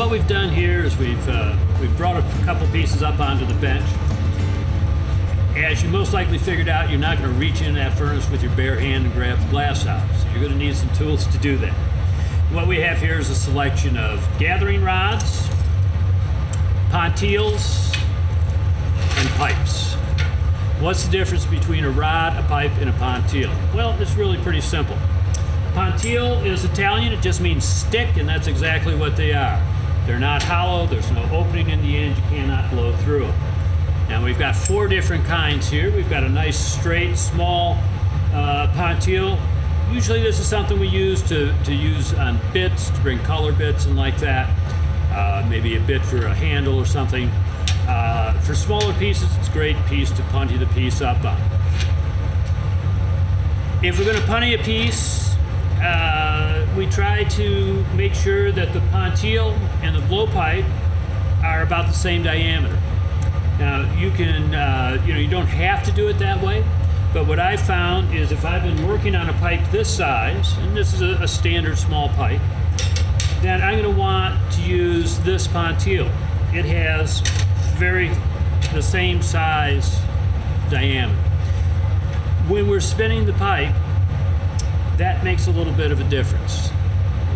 what we've done here is we've brought a couple pieces up onto the bench. As you most likely figured out, you're not going to reach in that furnace with your bare hand and grab the glass out. So you're going to need some tools to do that. What we have here is a selection of gathering rods, ponteels, and pipes. What's the difference between a rod, a pipe, and a ponteel? Well, it's really pretty simple. Ponteel is Italian, it just means stick, and that's exactly what they are. They're not hollow, there's no opening in the end, you cannot blow through them. Now we've got 4 different kinds here. We've got a nice straight, small ponteel. Usually this is something we use to use on bits, to bring color bits and like that. Maybe a bit for a handle or something. For smaller pieces, it's a great piece to punty the piece up on. If we're going to punty a piece, we try to make sure that the ponteel and the blowpipe are about the same diameter. Now you can, you don't have to do it that way, but what I found is if I've been working on a pipe this size, and this is a standard small pipe, then I'm going to want to use this ponteel. It has the same size diameter. When we're spinning the pipe, that makes a little bit of a difference.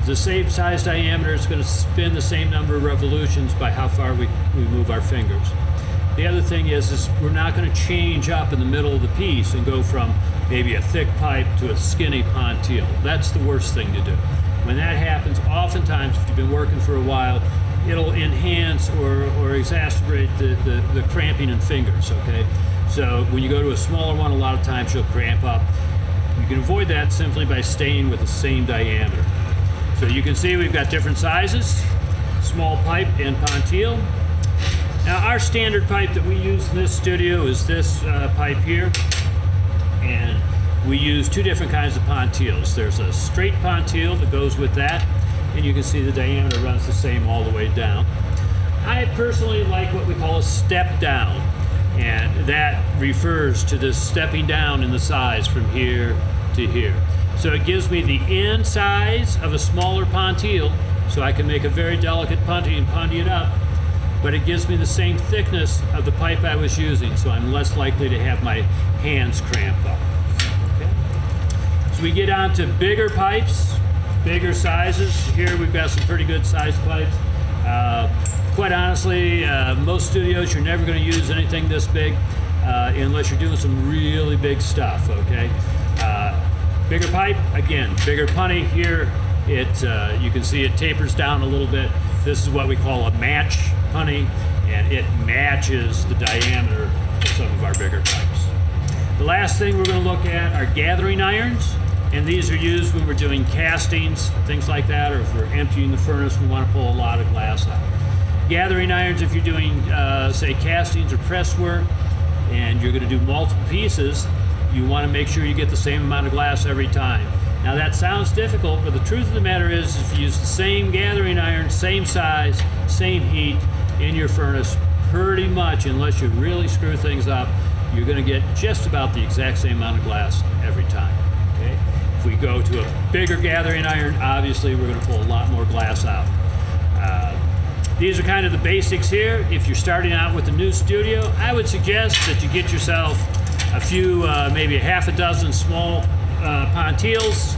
The same size diameter is going to spin the same number of revolutions by how far we move our fingers. The other thing is we're not going to change up in the middle of the piece and go from maybe a thick pipe to a skinny ponteel. That's the worst thing to do. When that happens, oftentimes if you've been working for a while, it'll enhance or exacerbate the cramping in fingers, okay? So when you go to a smaller one, a lot of times you'll cramp up. You can avoid that simply by staying with the same diameter. So you can see we've got different sizes, small pipe and ponteel. Now our standard pipe that we use in this studio is this pipe here, and we use 2 different kinds of ponteels. There's a straight ponteel that goes with that, and you can see the diameter runs the same all the way down. I personally like what we call a step down, and that refers to this stepping down in the size from here to here. So it gives me the end size of a smaller ponteel, so I can make a very delicate punty and punty it up, but it gives me the same thickness of the pipe I was using, so I'm less likely to have my hands cramp up. Okay? So we get on to bigger pipes, bigger sizes. Here we've got some pretty good sized pipes. Quite honestly, most studios you're never going to use anything this big unless you're doing some really big stuff, okay? Bigger pipe, again, bigger punty. Here you can see it tapers down a little bit. This is what we call a match punty, and it matches the diameter of some of our bigger pipes. The last thing we're going to look at are gathering irons, and these are used when we're doing castings, things like that, or if we're emptying the furnace, we want to pull a lot of glass out. Gathering irons, if you're doing, say, castings or press work, and you're going to do multiple pieces, you want to make sure you get the same amount of glass every time. Now that sounds difficult, but the truth of the matter is if you use the same gathering iron, same size, same heat in your furnace, pretty much, unless you really screw things up, you're going to get just about the exact same amount of glass every time. Okay? If we go to a bigger gathering iron, obviously we're going to pull a lot more glass out. These are kind of the basics here. If you're starting out with a new studio, I would suggest that you get yourself a few, maybe a half a dozen small ponteels,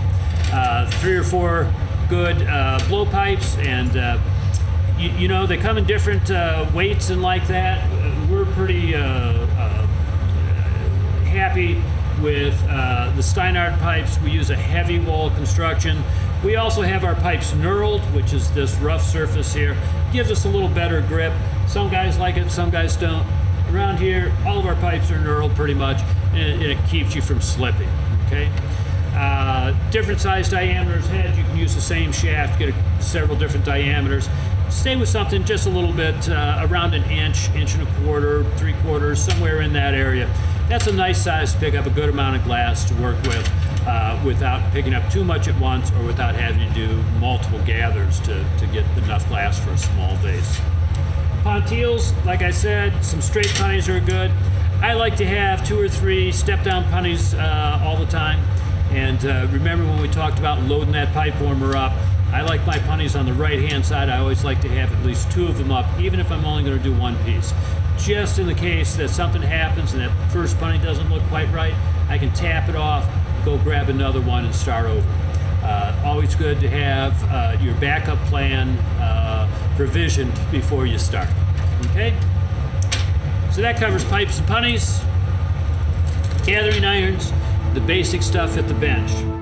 3 or 4 good blowpipes, and you know, they come in different weights and like that. We're pretty happy with the Steinhardt pipes. We use a heavy wall construction. We also have our pipes knurled, which is this rough surface here. Gives us a little better grip. Some guys like it, some guys don't. Around here, all of our pipes are knurled pretty much, and it keeps you from slipping, okay? Different size diameters head, you can use the same shaft, get several different diameters. Stay with something just a little bit around an inch, inch and a quarter, 3/4, somewhere in that area. That's a nice size to pick up a good amount of glass to work with without picking up too much at once or without having to do multiple gathers to get enough glass for a small vase. Ponteels, like I said, some straight punnies are good. I like to have 2 or 3 step-down punnies all the time. And remember when we talked about loading that pipe warmer up, I like my punnies on the right-hand side. I always like to have at least 2 of them up, even if I'm only going to do 1 piece. Just in the case that something happens and that first punny doesn't look quite right, I can tap it off, go grab another one, and start over. Always good to have your backup plan provisioned before you start. Okay? So that covers pipes and punnies, gathering irons, the basic stuff at the bench.